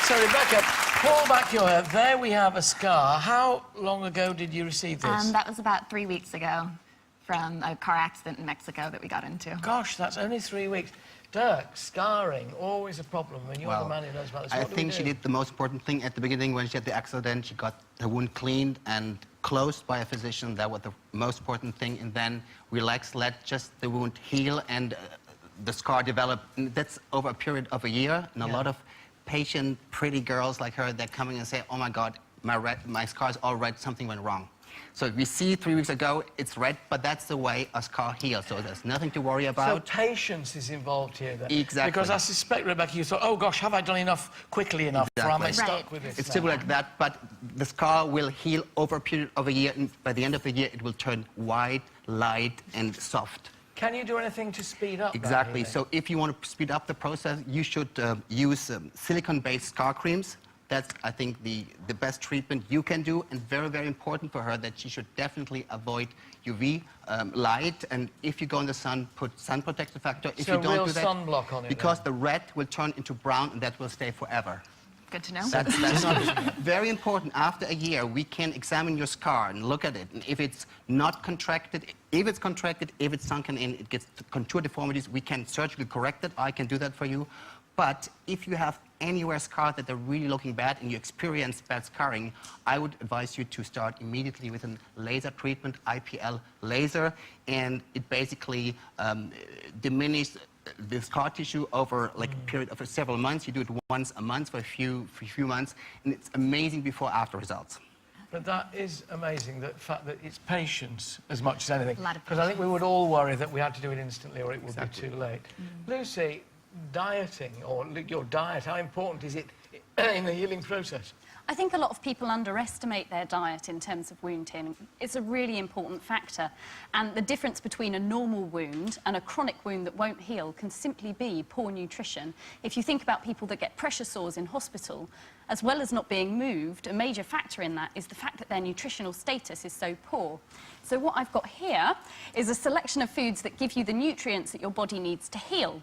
So, Rebecca, pull back your hair. There we have a scar. How long ago did you receive this? That was about 3 weeks ago from a car accident in Mexico that we got into. Gosh, that's only 3 weeks. Dirk, scarring, always a problem when you're the man who knows about this. I think she did the most important thing at the beginning when she had the accident. She got her wound cleaned and closed by a physician. That was the most important thing. And then relax, let just the wound heal and the scar develop. And that's over a period of a year. And a lot of patient, pretty girls like her, they're coming and say, oh my God, my scar is all red, something went wrong. So we see 3 weeks ago, it's red, but that's the way a scar heals, so there's nothing to worry about. So patience is involved here, then? Exactly. Because I suspect, Rebecca, you thought, oh gosh, have I done enough quickly enough, or am I stuck with this? It's typically like that, but the scar will heal over a period of a year, and by the end of the year, it will turn white, light, and soft. Can you do anything to speed up Exactly. that? So if you want to speed up the process, you should use silicone-based scar creams. That's, I think, the best treatment you can do, and very, very important for her that she should definitely avoid UV light. And if you go in the sun, put sun protective factor. If so you don't real do that, sunblock on it, because the red will turn into brown, and that will stay forever. Good to know. That's not very important. After a year, we can examine your scar and look at it. And if it's not contracted, if it's contracted, if it's sunken in, it gets contour deformities, we can surgically correct it. I can do that for you. But if you have anywhere scars that are really looking bad and you experience bad scarring, I would advise you to start immediately with a laser treatment, IPL laser, and it basically diminishes the scar tissue over like a period of several months. You do it once a month for a few months, and it's amazing before-after results. But that is amazing, the fact that it's patience as much as anything. Because I think we would all worry that we had to do it instantly or it would be too late. Lucy, dieting, or your diet, how important is it in the healing process? I think a lot of people underestimate their diet in terms of wound healing. It's a really important factor. And the difference between a normal wound and a chronic wound that won't heal can simply be poor nutrition. If you think about people that get pressure sores in hospital, as well as not being moved, a major factor in that is the fact that their nutritional status is so poor. So what I've got here is a selection of foods that give you the nutrients that your body needs to heal.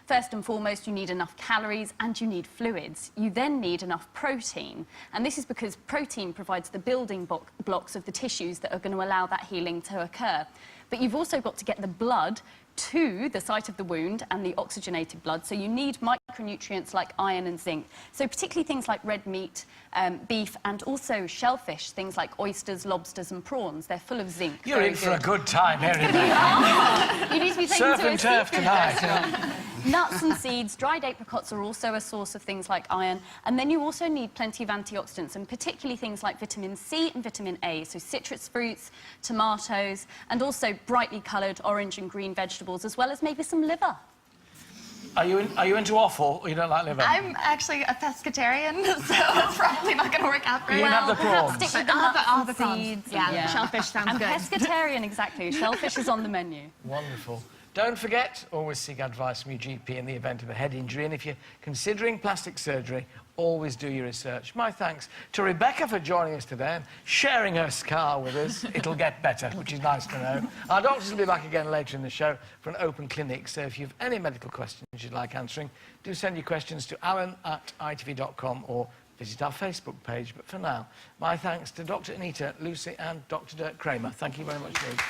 First and foremost, you need enough calories and you need fluids. You then need enough protein. And this is because protein provides the building blocks of the tissues that are going to allow that healing to occur. But you've also got to get the blood to the site of the wound and the oxygenated blood. So you need micronutrients like iron and zinc. So particularly things like red meat, beef, and also shellfish, things like oysters, lobsters and prawns. They're full of zinc. You're in for a good time, Harry. You need to be taken surf to and a turf seafood tonight. restaurant. Nuts and seeds, dried apricots are also a source of things like iron. And then you also need plenty of antioxidants, and particularly things like vitamin C and vitamin A. So citrus fruits, tomatoes, and also brightly coloured orange and green vegetables, as well as maybe some liver. Are you into offal, or you don't like liver? I'm actually a pescatarian, so it's probably not going to work out very well. You have the prawns. Stick with the nuts and seeds. seeds. Yeah, shellfish sounds and good. pescatarian, exactly. Shellfish is on the menu. Wonderful. Don't forget, always seek advice from your GP in the event of a head injury, and if you're considering plastic surgery, always do your research. My thanks to Rebecca for joining us today and sharing her scar with us. It'll get better, which is nice to know. Our doctors will be back again later in the show for an open clinic, so if you've any medical questions you'd like answering, do send your questions to alan@itv.com or visit our Facebook page. But for now, my thanks to Dr. Anita, Lucy and Dr. Dirk Kremer. Thank you very much, Luke.